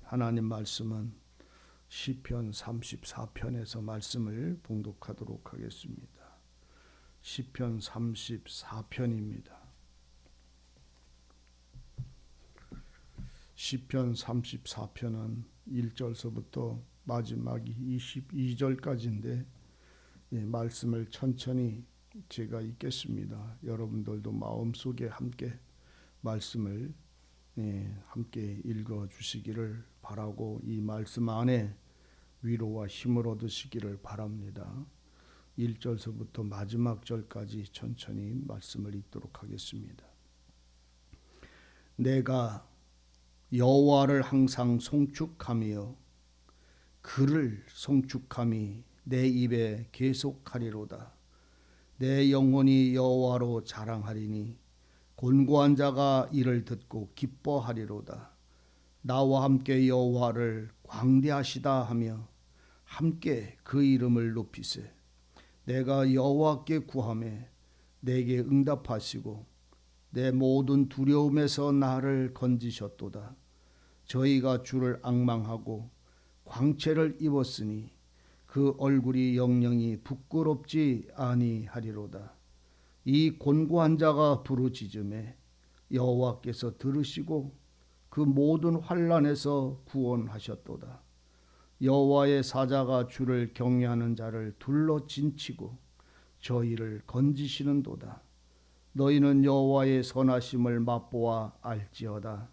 하나님 말씀은 시편 34편에서 말씀을 봉독하도록 하겠습니다. 시편 34편입니다. 시편 34편은 1절서부터 마지막이 22절까지인데 말씀을 천천히 제가 읽겠습니다. 여러분들도 마음속에 함께 말씀을 함께 읽어주시기를 바라고 이 말씀 안에 위로와 힘을 얻으시기를 바랍니다. 1절서부터 마지막 절까지 천천히 말씀을 읽도록 하겠습니다. 내가 여호와를 항상 송축하며 그를 송축함이 내 입에 계속하리로다. 내 영혼이 여호와로 자랑하리니 곤고한 자가 이를 듣고 기뻐하리로다. 나와 함께 여호와를 광대하시다 하며 함께 그 이름을 높이세. 내가 여호와께 구하매 내게 응답하시고 내 모든 두려움에서 나를 건지셨도다. 저희가 주를 앙망하고 광채를 입었으니 그 얼굴이 영영이 부끄럽지 아니하리로다. 이 곤고한 자가 부르짖음에 여호와께서 들으시고 그 모든 환난에서 구원하셨도다. 여호와의 사자가 주를 경외하는 자를 둘러 진치고 저희를 건지시는도다. 너희는 여호와의 선하심을 맛보아 알지어다.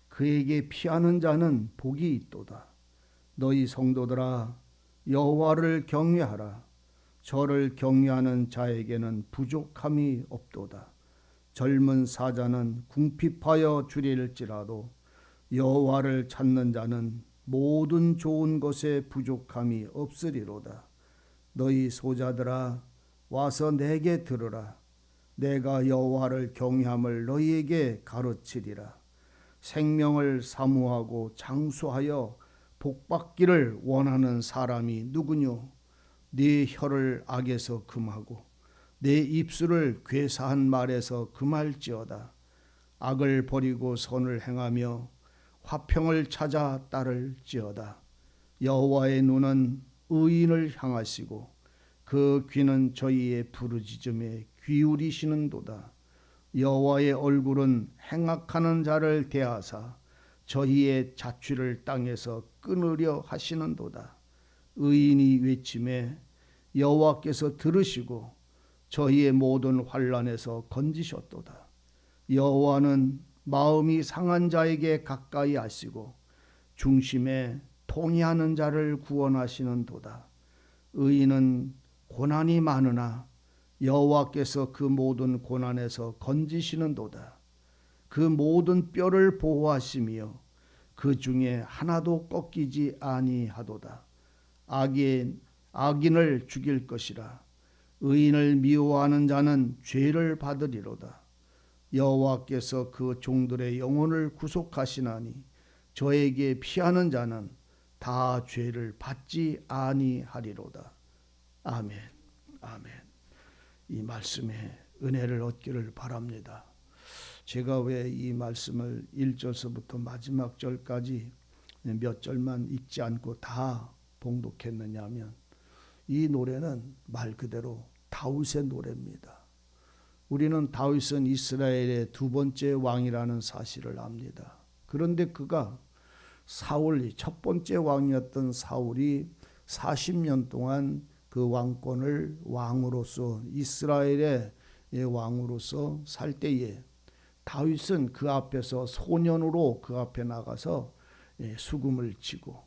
그에게 피하는 자는 복이 있도다. 너희 성도들아 여호와를 경외하라. 저를 경외하는 자에게는 부족함이 없도다. 젊은 사자는 궁핍하여 주릴지라도 여호와를 찾는 자는 모든 좋은 것에 부족함이 없으리로다. 너희 소자들아 와서 내게 들으라. 내가 여호와를 경외함을 너희에게 가르치리라. 생명을 사모하고 장수하여 복받기를 원하는 사람이 누구뇨? 네 혀를 악에서 금하고 내 입술을 괴사한 말에서 금할지어다. 악을 버리고 선을 행하며 화평을 찾아 따를지어다. 여호와의 눈은 의인을 향하시고 그 귀는 저희의 부르짖음에 기울이시는도다. 여호와의 얼굴은 행악하는 자를 대하사 저희의 자취를 땅에서 끊으려 하시는도다. 의인이 외침에 여호와께서 들으시고 저희의 모든 환난에서 건지셨도다. 여호와는 마음이 상한 자에게 가까이 하시고 중심에 통회하는 자를 구원하시는도다. 의인은 고난이 많으나 여호와께서 그 모든 고난에서 건지시는도다. 그 모든 뼈를 보호하시며 그 중에 하나도 꺾이지 아니하도다. 악인을 죽일 것이라. 의인을 미워하는 자는 죄를 받으리로다. 여호와께서 그 종들의 영혼을 구속하시나니 저에게 피하는 자는 다 죄를 받지 아니하리로다. 아멘. 아멘. 이 말씀에 은혜를 얻기를 바랍니다. 제가 왜 이 말씀을 1절서부터 마지막 절까지 몇 절만 읽지 않고 다 봉독했느냐 하면 이 노래는 말 그대로 다윗의 노래입니다. 우리는 다윗은 이스라엘의 두 번째 왕이라는 사실을 압니다. 그런데 그가 사울이 첫 번째 왕이었던 사울이 40년 동안 그 왕권을 왕으로서 이스라엘의 왕으로서 살 때에 다윗은 그 앞에서 소년으로 그 앞에 나가서 수금을 치고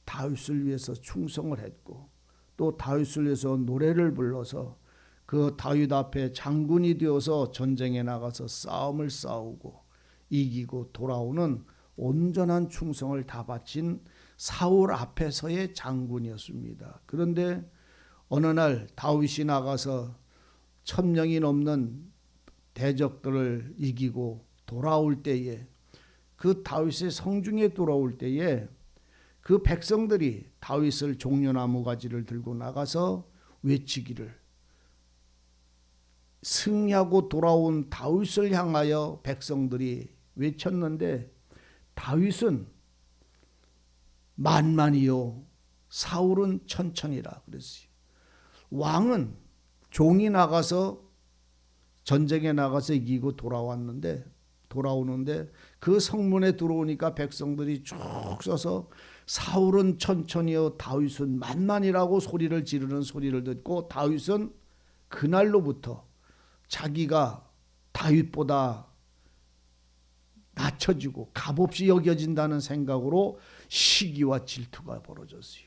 다윗을 위해서 충성을 했고 또 다윗을 위해서 노래를 불러서 그 다윗 앞에 장군이 되어서 전쟁에 나가서 싸움을 싸우고 이기고 돌아오는 온전한 충성을 다 바친 사울 앞에서의 장군이었습니다. 그런데 어느 날 다윗이 나가서 1000명이 넘는 대적들을 이기고 돌아올 때에 그 다윗의 성중에 돌아올 때에 그 백성들이 다윗을 종려나무 가지를 들고 나가서 외치기를 승리하고 돌아온 다윗을 향하여 백성들이 외쳤는데 다윗은 만만이요 사울은 천천이라 그랬어요. 왕은 종이 나가서 전쟁에 나가서 이기고 돌아오는데 그 성문에 들어오니까 백성들이 쭉 서서 사울은 천천히요 다윗은 만만이라고 소리를 지르는 소리를 듣고 다윗은 그날로부터 자기가 다윗보다 낮춰지고 값없이 여겨진다는 생각으로 시기와 질투가 벌어졌어요.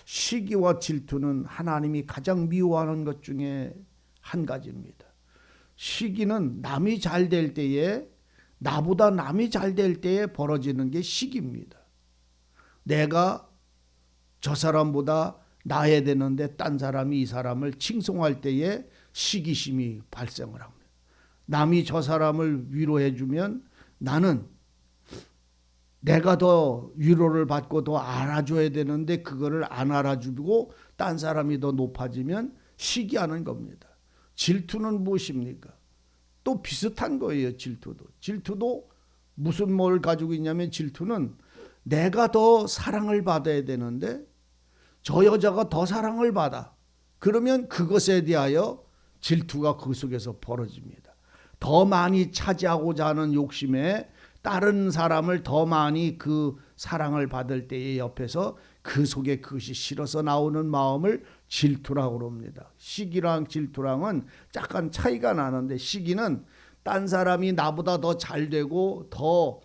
시기와 질투는 하나님이 가장 미워하는 것 중에 한 가지입니다. 시기는 남이 잘 될 때에, 나보다 남이 잘 될 때에 벌어지는 게 시기입니다. 내가 저 사람보다 나야 되는데 딴 사람이 이 사람을 칭송할 때에 시기심이 발생을 합니다. 남이 저 사람을 위로해 주면 나는 내가 더 위로를 받고 더 알아줘야 되는데 그거를 안 알아주고 딴 사람이 더 높아지면 시기하는 겁니다. 질투는 무엇입니까? 또 비슷한 거예요. 질투도 무슨 뭘 가지고 있냐면 질투는 내가 더 사랑을 받아야 되는데 저 여자가 더 사랑을 받아. 그러면 그것에 대하여 질투가 그 속에서 벌어집니다. 더 많이 차지하고자 하는 욕심에 다른 사람을 더 많이 그 사랑을 받을 때의 옆에서 그 속에 그것이 싫어서 나오는 마음을 질투라고 그럽니다. 시기랑 질투랑은 약간 차이가 나는데 시기는 딴 사람이 나보다 더 잘 되고 더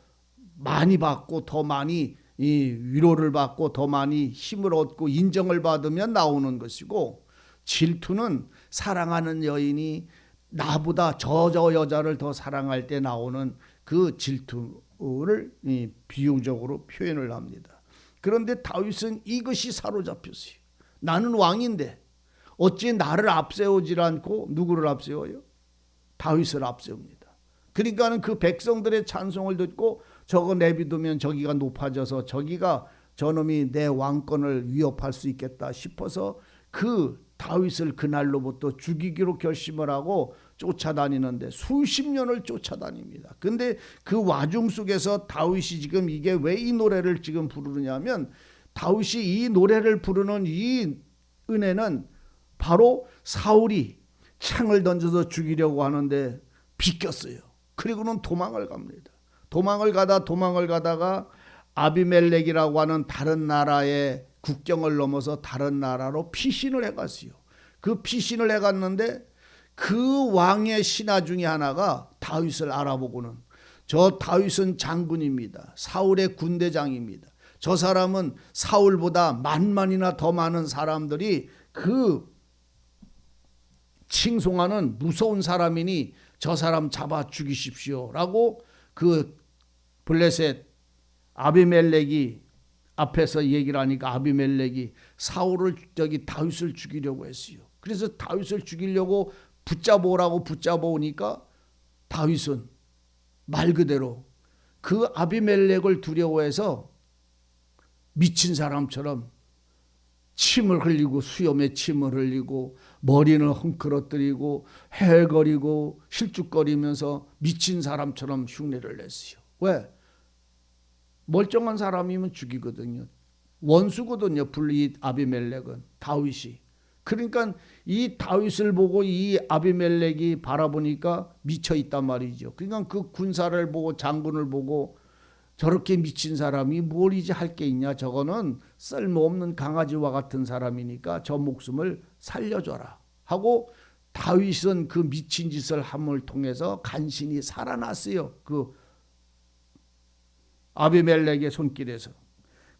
많이 받고 더 많이 위로를 받고 더 많이 힘을 얻고 인정을 받으면 나오는 것이고, 질투는 사랑하는 여인이 나보다 저 여자를 더 사랑할 때 나오는 그 질투를 비유적으로 표현을 합니다. 그런데 다윗은 이것이 사로잡혔어요. 나는 왕인데 어찌 나를 앞세우지 않고 누구를 앞세워요? 다윗을 앞세웁니다. 그러니까는 그 백성들의 찬송을 듣고 저거 내비두면 저기가 높아져서 저놈이 내 왕권을 위협할 수 있겠다 싶어서 그 다윗을 그날로부터 죽이기로 결심을 하고 쫓아다니는데 수십 년을 쫓아다닙니다. 근데 그 와중 속에서 다윗이 지금 이게 왜 이 노래를 지금 부르느냐면 다윗이 이 노래를 부르는 이 은혜는 바로 사울이 창을 던져서 죽이려고 하는데 비꼈어요. 그리고는 도망을 갑니다. 도망을 가다가 아비멜렉이라고 하는 다른 나라의 국경을 넘어서 다른 나라로 피신을 해갔어요. 그 피신을 해갔는데 그 왕의 신하 중에 하나가 다윗을 알아보고는 저 다윗은 장군입니다. 사울의 군대장입니다. 저 사람은 사울보다 만만이나 더 많은 사람들이 그 칭송하는 무서운 사람이니 저 사람 잡아 죽이십시오 라고 그 블레셋 아비멜렉이 앞에서 얘기를 하니까 아비멜렉이 다윗을 죽이려고 했어요. 그래서 다윗을 죽이려고 붙잡아오니까 다윗은 말 그대로 그 아비멜렉을 두려워해서 미친 사람처럼 침을 흘리고 수염에 침을 흘리고 머리는 헝클어뜨리고 헤헤거리고 실죽거리면서 미친 사람처럼 흉내를 냈어요. 왜? 멀쩡한 사람이면 죽이거든요. 원수거든요. 이 아비멜렉은 다윗이. 그러니까 이 다윗을 보고 이 아비멜렉이 바라보니까 미쳐 있단 말이죠. 그러니까 그 군사를 보고 장군을 보고 저렇게 미친 사람이 뭘 이제 할 게 있냐. 저거는 쓸모없는 강아지와 같은 사람이니까 저 목숨을 살려줘라 하고 다윗은 그 미친 짓을 함을 통해서 간신히 살아났어요. 그 아비멜렉의 손길에서.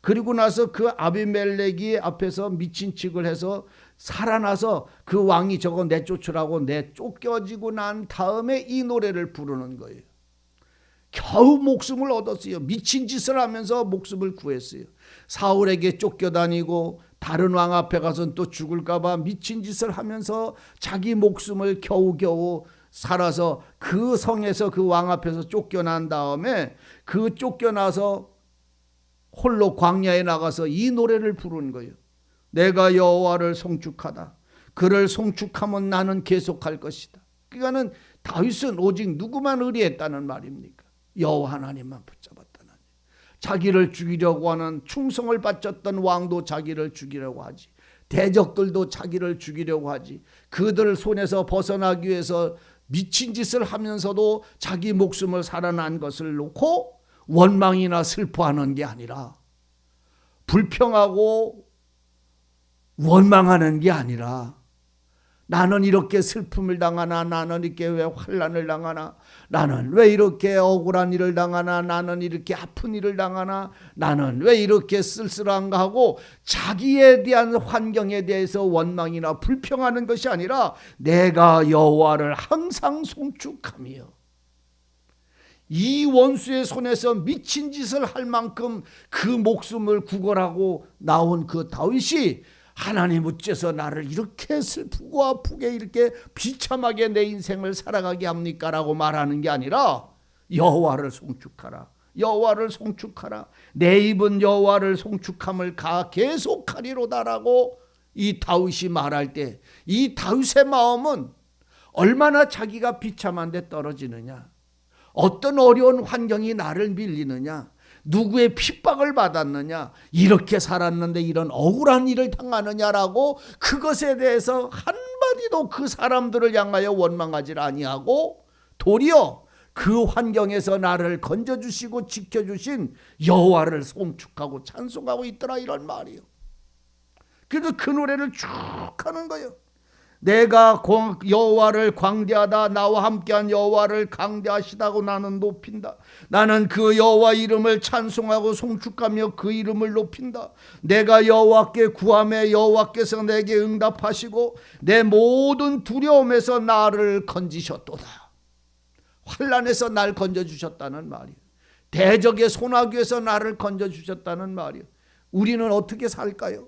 그리고 나서 그 아비멜렉이 앞에서 미친 척을 해서 살아나서 그 왕이 저거 내쫓으라고 쫓겨지고 난 다음에 이 노래를 부르는 거예요. 겨우 목숨을 얻었어요. 미친 짓을 하면서 목숨을 구했어요. 사울에게 쫓겨다니고 다른 왕 앞에 가서는 또 죽을까 봐 미친 짓을 하면서 자기 목숨을 겨우겨우 살아서 그 성에서 그 왕 앞에서 쫓겨난 다음에 그 쫓겨나서 홀로 광야에 나가서 이 노래를 부르는 거예요. 내가 여호와를 송축하다. 그를 송축하면 나는 계속할 것이다. 그러니까는 다윗은 오직 누구만 의리했다는 말입니까? 여호와 하나님만 붙잡았다는. 자기를 죽이려고 하는, 충성을 바쳤던 왕도 자기를 죽이려고 하지. 대적들도 자기를 죽이려고 하지. 그들 손에서 벗어나기 위해서 미친 짓을 하면서도 자기 목숨을 살아난 것을 놓고 원망이나 슬퍼하는 게 아니라, 불평하고 원망하는 게 아니라, 나는 이렇게 슬픔을 당하나, 나는 이렇게 왜 환난을 당하나, 나는 왜 이렇게 억울한 일을 당하나, 나는 이렇게 아픈 일을 당하나, 나는 왜 이렇게 쓸쓸한가 하고 자기에 대한 환경에 대해서 원망이나 불평하는 것이 아니라, 내가 여호와를 항상 송축하며, 이 원수의 손에서 미친 짓을 할 만큼 그 목숨을 구걸하고 나온 그 다윗이, 하나님 어째서 나를 이렇게 슬프고 아프게 이렇게 비참하게 내 인생을 살아가게 합니까? 라고 말하는 게 아니라, 여호와를 송축하라, 여호와를 송축하라, 내 입은 여호와를 송축함을 계속하리로다라고 이 다윗이 말할 때, 이 다윗의 마음은 얼마나 자기가 비참한데 떨어지느냐, 어떤 어려운 환경이 나를 밀리느냐, 누구의 핍박을 받았느냐, 이렇게 살았는데 이런 억울한 일을 당하느냐라고 그것에 대해서 한마디도 그 사람들을 향하여 원망하지 아니하고, 도리어 그 환경에서 나를 건져주시고 지켜주신 여호와를 송축하고 찬송하고 있더라, 이런 말이요. 그래서 그 노래를 쭉 하는 거예요. 내가 여호와를 광대하다, 나와 함께한 여호와를 강대하시다고 나는 높인다. 나는 그 여호와 이름을 찬송하고 송축하며 그 이름을 높인다. 내가 여호와께 구하며 여호와께서 내게 응답하시고 내 모든 두려움에서 나를 건지셨도다. 환난에서 날 건져주셨다는 말이에요. 대적의 손아귀에서 나를 건져주셨다는 말이에요. 우리는 어떻게 살까요?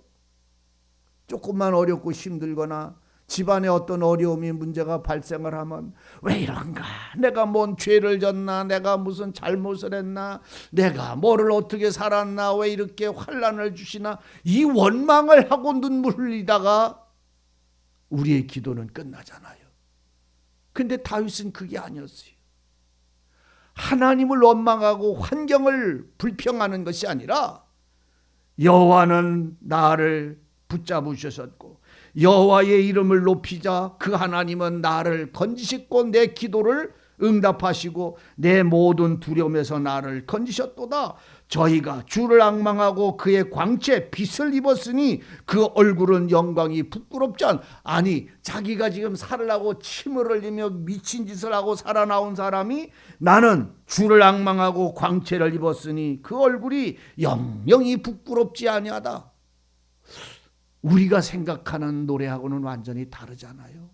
조금만 어렵고 힘들거나 집안에 어떤 어려움이, 문제가 발생을 하면, 왜 이런가? 내가 뭔 죄를 졌나? 내가 무슨 잘못을 했나? 내가 뭐를 어떻게 살았나? 왜 이렇게 환난을 주시나? 이 원망을 하고 눈물 흘리다가 우리의 기도는 끝나잖아요. 근데 다윗은 그게 아니었어요. 하나님을 원망하고 환경을 불평하는 것이 아니라, 여호와는 나를 붙잡으셨고 여호와의 이름을 높이자 그 하나님은 나를 건지시고 내 기도를 응답하시고 내 모든 두려움에서 나를 건지셨도다. 저희가 주를 앙망하고 그의 광채 빛을 입었으니 그 얼굴은 영광이 부끄럽지 않. 아니, 자기가 지금 살라고 침을 흘리며 미친 짓을 하고 살아나온 사람이, 나는 주를 앙망하고 광채를 입었으니 그 얼굴이 영영이 부끄럽지 아니하다. 우리가 생각하는 노래하고는 완전히 다르잖아요.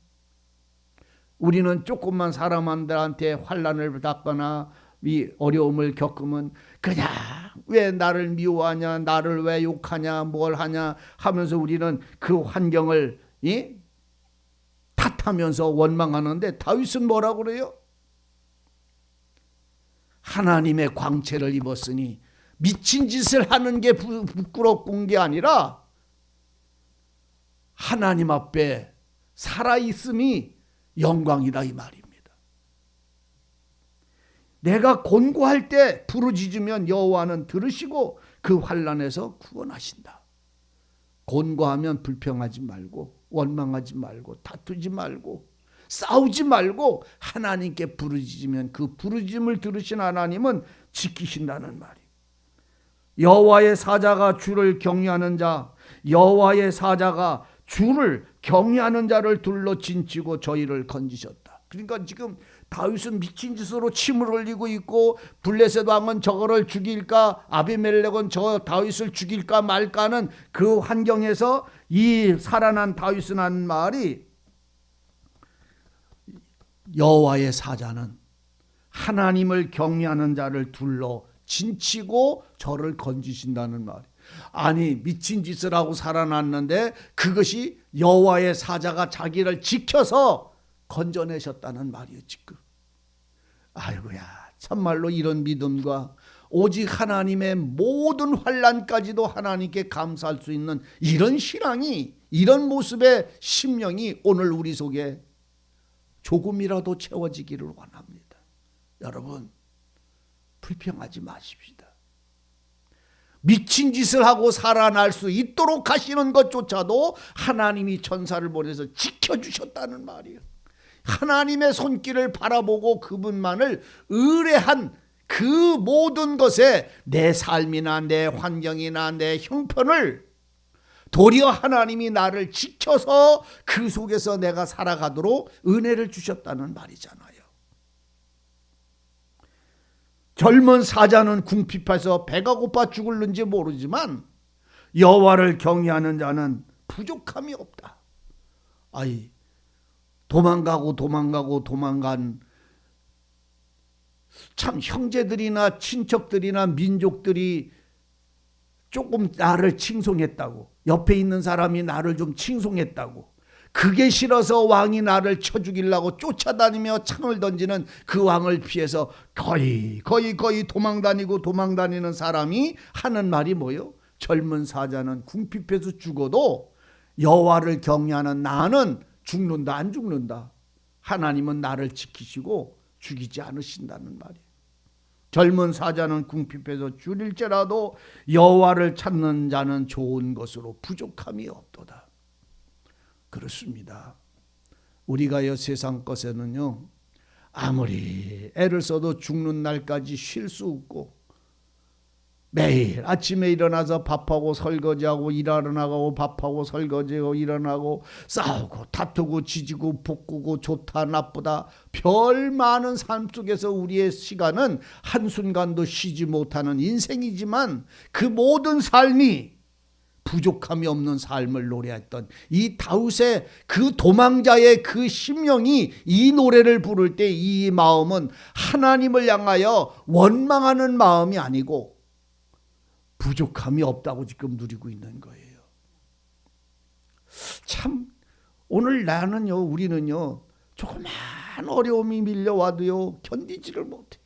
우리는 조금만 사람들한테 환난을 받거나 이 어려움을 겪으면 그냥 왜 나를 미워하냐, 나를 왜 욕하냐, 뭘 하냐 하면서 우리는 그 환경을 탓하면서 원망하는데, 다윗은 뭐라고 그래요? 하나님의 광채를 입었으니, 미친 짓을 하는 게 부끄럽군 게 아니라 하나님 앞에 살아있음이 영광이다, 이 말입니다. 내가 곤고할 때 부르짖으면 여호와는 들으시고 그 환난에서 구원하신다. 곤고하면 불평하지 말고, 원망하지 말고, 다투지 말고, 싸우지 말고 하나님께 부르짖으면 그 부르짖음을 들으신 하나님은 지키신다는 말이에요. 여호와의 사자가 주를 경외하는 자, 여호와의 사자가 주를 경외하는 자를 둘러 진치고 저희를 건지셨다. 그러니까 지금 다윗은 미친 짓으로 침을 흘리고 있고, 블레셋 왕은 저거를 죽일까, 아비멜렉은 저 다윗을 죽일까 말까 하는 그 환경에서 이 살아난 다윗은 한 말이, 여호와의 사자는 하나님을 경외하는 자를 둘러 진치고 저를 건지신다는 말이에요. 아니, 미친 짓을 하고 살아났는데 그것이 여호와의 사자가 자기를 지켜서 건져내셨다는 말이에요, 지금. 아이고야, 참말로 이런 믿음과 오직 하나님의 모든 환난까지도 하나님께 감사할 수 있는 이런 신앙이, 이런 모습의 심령이 오늘 우리 속에 조금이라도 채워지기를 원합니다. 여러분, 불평하지 마십시다. 미친 짓을 하고 살아날 수 있도록 하시는 것조차도 하나님이 천사를 보내서 지켜주셨다는 말이에요. 하나님의 손길을 바라보고 그분만을 의뢰한 그 모든 것에 내 삶이나 내 환경이나 내 형편을 도리어 하나님이 나를 지켜서 그 속에서 내가 살아가도록 은혜를 주셨다는 말이잖아요. 젊은 사자는 궁핍해서 배가 고파 죽을는지 모르지만 여호와를 경외하는 자는 부족함이 없다. 아이, 도망간 참 형제들이나 친척들이나 민족들이 조금 나를 칭송했다고, 옆에 있는 사람이 나를 좀 칭송했다고, 그게 싫어서 왕이 나를 쳐 죽이려고 쫓아다니며 창을 던지는 그 왕을 피해서 거의 도망다니는 사람이 하는 말이 뭐요? 젊은 사자는 궁핍해서 죽어도 여호와를 경외하는 나는 죽는다, 안 죽는다. 하나님은 나를 지키시고 죽이지 않으신다는 말이에요. 젊은 사자는 궁핍해서 줄일지라도 여호와를 찾는 자는 좋은 것으로 부족함이 없도다. 그렇습니다. 우리가 이 세상 것에는요, 아무리 애를 써도 죽는 날까지 쉴 수 없고, 매일 아침에 일어나서 밥하고 설거지하고 일하러 나가고 밥하고 설거지하고 일어나고 싸우고 다투고 지지고 볶고 좋다 나쁘다 별 많은 삶 속에서 우리의 시간은 한순간도 쉬지 못하는 인생이지만, 그 모든 삶이 부족함이 없는 삶을 노래했던 이 다윗의 그 도망자의 그 심령이 이 노래를 부를 때 이 마음은 하나님을 향하여 원망하는 마음이 아니고 부족함이 없다고 지금 누리고 있는 거예요. 참 오늘 우리는요 조그만 어려움이 밀려와도요 견디지를 못해요.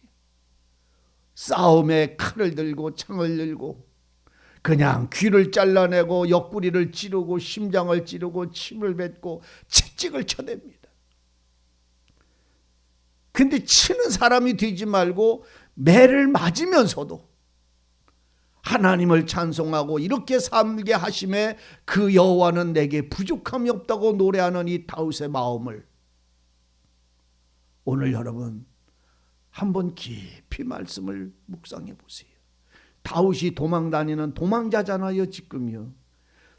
싸움에 칼을 들고 창을 들고 그냥 귀를 잘라내고 옆구리를 찌르고 심장을 찌르고 침을 뱉고 채찍을 쳐댑니다. 근데 치는 사람이 되지 말고 매를 맞으면서도 하나님을 찬송하고 이렇게 살게 하심에 그 여호와는 내게 부족함이 없다고 노래하는 이 다윗의 마음을 오늘 여러분 한번 깊이 말씀을 묵상해 보세요. 다윗이 도망다니는 도망자잖아요. 지금요.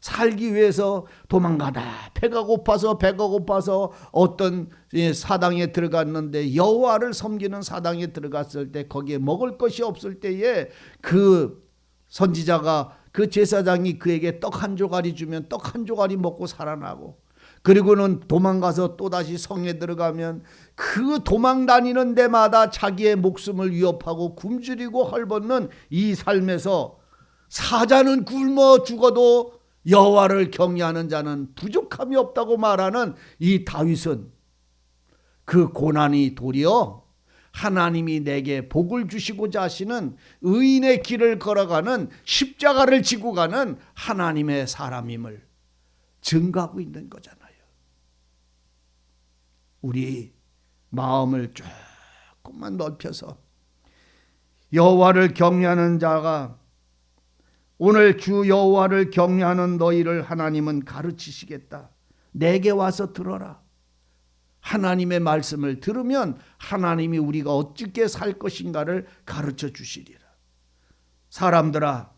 살기 위해서 도망가다 배가 고파서 어떤 사당에 들어갔는데, 여호와를 섬기는 사당에 들어갔을 때 거기에 먹을 것이 없을 때에 그 선지자가, 그 제사장이 그에게 떡 한 조각이 주면 떡 한 조각이 먹고 살아나고, 그리고는 도망가서 또다시 성에 들어가면 그 도망다니는 데마다 자기의 목숨을 위협하고 굶주리고 헐벗는 이 삶에서 사자는 굶어 죽어도 여호와를 경외하는 자는 부족함이 없다고 말하는 이 다윗은 그 고난이 도리어 하나님이 내게 복을 주시고자 하시는 의인의 길을 걸어가는, 십자가를 지고 가는 하나님의 사람임을 증거하고 있는 거잖아요. 우리 마음을 조금만 넓혀서 여호와를 경외하는 자가, 오늘 주 여호와를 경외하는 너희를 하나님은 가르치시겠다. 내게 와서 들어라. 하나님의 말씀을 들으면 하나님이 우리가 어떻게 살 것인가를 가르쳐 주시리라. 사람들아,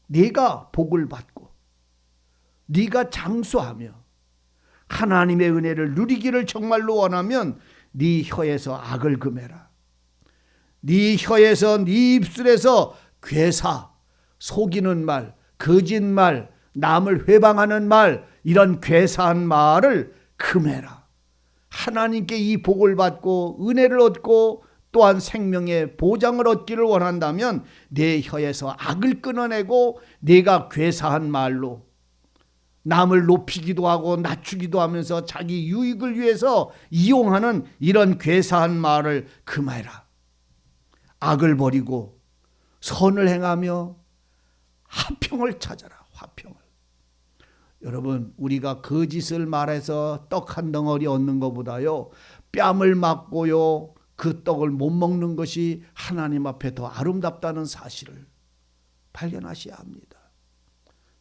네가 복을 받고 네가 장수하며 하나님의 은혜를 누리기를 정말로 원하면 네 혀에서 악을 금해라. 네 혀에서, 네 입술에서 괴사, 속이는 말, 거짓말, 남을 회방하는 말, 이런 괴사한 말을 금해라. 하나님께 이 복을 받고 은혜를 얻고 또한 생명의 보장을 얻기를 원한다면 내 혀에서 악을 끊어내고, 네가 괴사한 말로 남을 높이기도 하고 낮추기도 하면서 자기 유익을 위해서 이용하는 이런 괴사한 말을 금해라. 악을 버리고 선을 행하며 화평을 찾아라. 화평을. 여러분, 우리가 거짓을 말해서 떡 한 덩어리 얻는 것보다요, 뺨을 맞고요 그 떡을 못 먹는 것이 하나님 앞에 더 아름답다는 사실을 발견하셔야 합니다.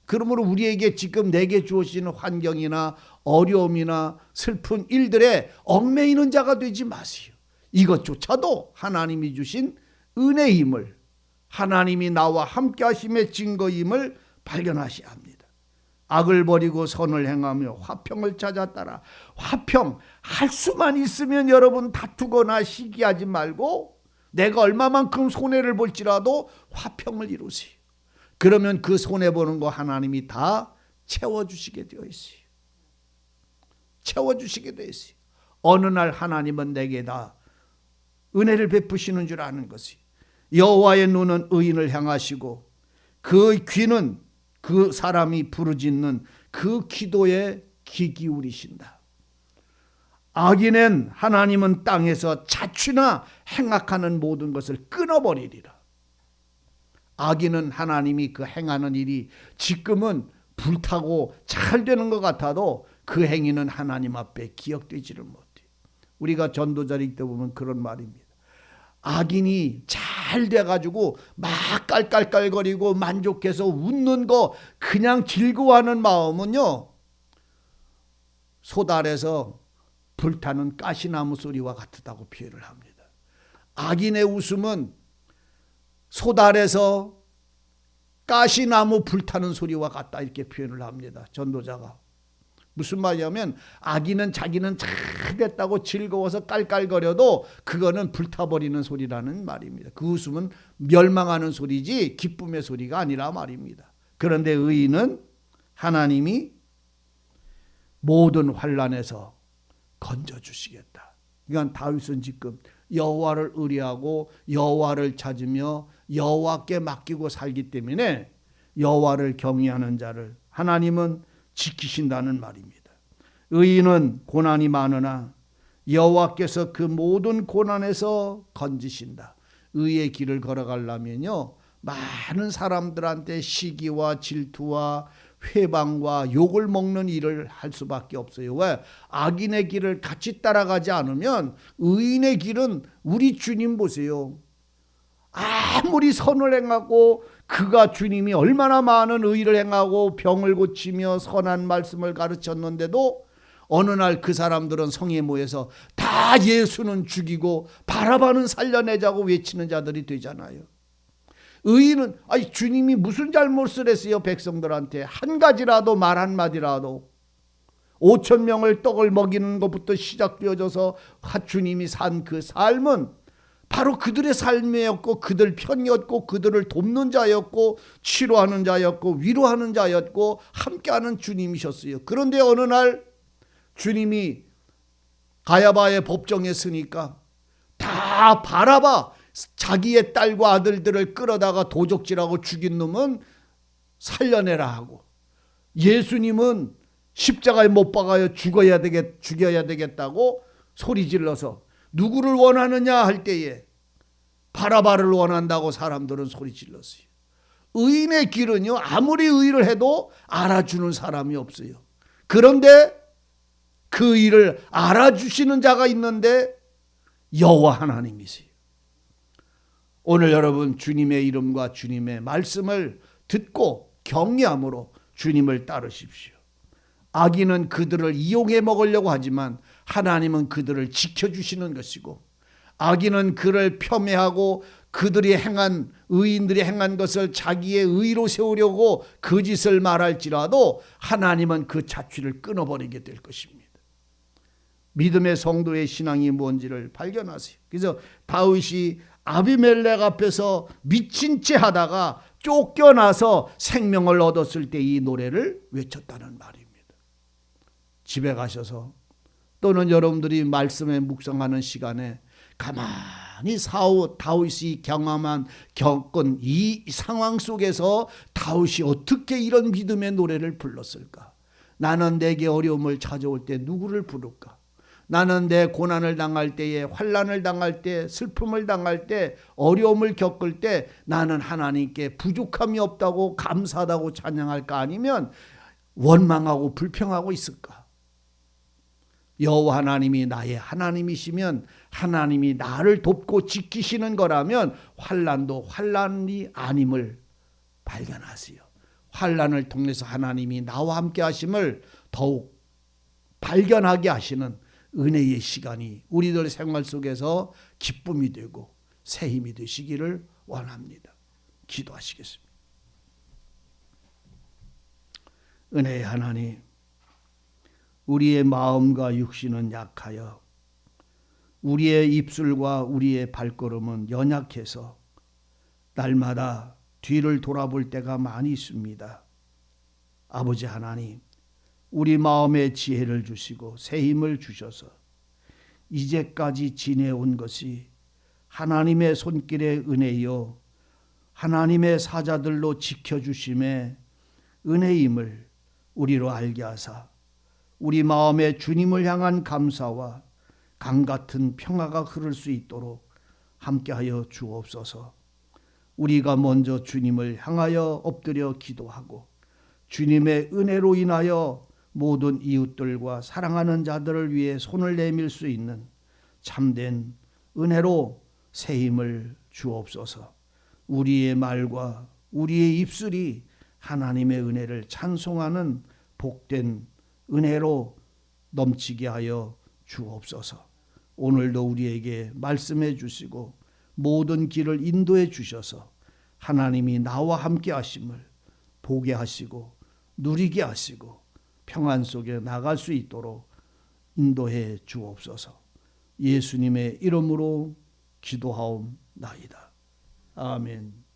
그러므로 우리에게 지금 내게 주어지는 환경이나 어려움이나 슬픈 일들에 얽매이는 자가 되지 마세요. 이것조차도 하나님이 주신 은혜임을, 하나님이 나와 함께 하심의 증거임을 발견하셔야 합니다. 악을 버리고 선을 행하며 화평을 찾아 따라. 화평 할 수만 있으면 여러분 다투거나 시기하지 말고 내가 얼마만큼 손해를 볼지라도 화평을 이루세요. 그러면 그 손해보는 거 하나님이 다 채워주시게 되어 있어요. 채워주시게 되어 있어요. 어느 날 하나님은 내게 다 은혜를 베푸시는 줄 아는 것이, 여호와의 눈은 의인을 향하시고 그 귀는 그 사람이 부르짖는 그 기도에 귀 기울이신다. 악인은 하나님은 땅에서 자취나 행악하는 모든 것을 끊어버리리라. 악인은 하나님이 그 행하는 일이 지금은 불타고 잘 되는 것 같아도 그 행위는 하나님 앞에 기억되지를 못해. 우리가 전도자를 읽다 보면 그런 말입니다. 악인이 잘 돼가지고 막 깔깔깔거리고 만족해서 웃는 거 그냥 즐거워하는 마음은요, 솥아래서 불타는 가시나무 소리와 같다고 표현을 합니다. 악인의 웃음은 솥아래서 가시나무 불타는 소리와 같다, 이렇게 표현을 합니다. 전도자가. 무슨 말이냐면 악인은 자기는 잘 됐다고 즐거워서 깔깔거려도 그거는 불타버리는 소리라는 말입니다. 그 웃음은 멸망하는 소리지 기쁨의 소리가 아니라 말입니다. 그런데 의인은 하나님이 모든 환난에서 건져주시겠다. 그러니까 다윗은 지금 여호와를 의뢰하고 여호와를 찾으며 여호와께 맡기고 살기 때문에 여호와를 경외하는 자를 하나님은 지키신다는 말입니다. 의인은 고난이 많으나 여호와께서 그 모든 고난에서 건지신다. 의의 길을 걸어가려면요, 많은 사람들한테 시기와 질투와 회방과 욕을 먹는 일을 할 수밖에 없어요. 왜? 악인의 길을 같이 따라가지 않으면, 의인의 길은 우리 주님 보세요. 아무리 선을 행하고 그가 주님이 얼마나 많은 의를 행하고 병을 고치며 선한 말씀을 가르쳤는데도 어느 날 그 사람들은 성에 모여서 다 예수는 죽이고 바라바는 살려내자고 외치는 자들이 되잖아요. 의인은 주님이 무슨 잘못을 했어요? 백성들한테 한 가지라도 말 한마디라도. 5천 명을 떡을 먹이는 것부터 시작되어져서 주님이 산 그 삶은 바로 그들의 삶이었고 그들 편이었고 그들을 돕는 자였고 치료하는 자였고 위로하는 자였고 함께하는 주님이셨어요. 그런데 어느 날 주님이 가야바의 법정에 서니까 다 바라바, 자기의 딸과 아들들을 끌어다가 도적질하고 죽인 놈은 살려내라 하고, 예수님은 십자가에 못 박아요 죽여야 되겠다고 소리질러서 누구를 원하느냐 할 때에 바라바를 원한다고 사람들은 소리질렀어요. 의인의 길은요, 아무리 의를 해도 알아주는 사람이 없어요. 그런데 그 일을 알아주시는 자가 있는데 여호와 하나님이세요. 오늘 여러분 주님의 이름과 주님의 말씀을 듣고 경외함으로 주님을 따르십시오. 악인은 그들을 이용해 먹으려고 하지만 하나님은 그들을 지켜주시는 것이고, 악인은 그를 폄훼하고 그들이 행한, 의인들이 행한 것을 자기의 의로 세우려고 그 짓을 말할지라도 하나님은 그 자취를 끊어버리게 될 것입니다. 믿음의 성도의 신앙이 뭔지를 발견하세요. 그래서 다윗이 아비멜렉 앞에서 미친 채 하다가 쫓겨나서 생명을 얻었을 때 이 노래를 외쳤다는 말입니다. 집에 가셔서 또는 여러분들이 말씀에 묵상하는 시간에 가만히 다윗이 겪은 이 상황 속에서 다윗이 어떻게 이런 믿음의 노래를 불렀을까? 나는 내게 어려움을 찾아올 때 누구를 부를까? 나는 내 고난을 당할 때에, 환난을 당할 때, 슬픔을 당할 때, 어려움을 겪을 때 나는 하나님께 부족함이 없다고 감사하다고 찬양할까? 아니면 원망하고 불평하고 있을까? 여호와 하나님이 나의 하나님이시면, 하나님이 나를 돕고 지키시는 거라면 환난도 환난이 아님을 발견하세요. 환난을 통해서 하나님이 나와 함께 하심을 더욱 발견하게 하시는 은혜의 시간이 우리들 생활 속에서 기쁨이 되고 새 힘이 되시기를 원합니다. 기도하시겠습니다. 은혜의 하나님, 우리의 마음과 육신은 약하여 우리의 입술과 우리의 발걸음은 연약해서 날마다 뒤를 돌아볼 때가 많이 있습니다. 아버지 하나님, 우리 마음에 지혜를 주시고 새 힘을 주셔서 이제까지 지내온 것이 하나님의 손길의 은혜요 하나님의 사자들로 지켜주심의 은혜임을 우리로 알게 하사 우리 마음에 주님을 향한 감사와 강같은 평화가 흐를 수 있도록 함께하여 주옵소서. 우리가 먼저 주님을 향하여 엎드려 기도하고 주님의 은혜로 인하여 모든 이웃들과 사랑하는 자들을 위해 손을 내밀 수 있는 참된 은혜로 새 힘을 주옵소서. 우리의 말과 우리의 입술이 하나님의 은혜를 찬송하는 복된 은혜로 넘치게 하여 주옵소서. 오늘도 우리에게 말씀해 주시고 모든 길을 인도해 주셔서 하나님이 나와 함께 하심을 보게 하시고 누리게 하시고 평안 속에 나갈 수 있도록 인도해 주옵소서. 예수님의 이름으로 기도하옵나이다. 아멘.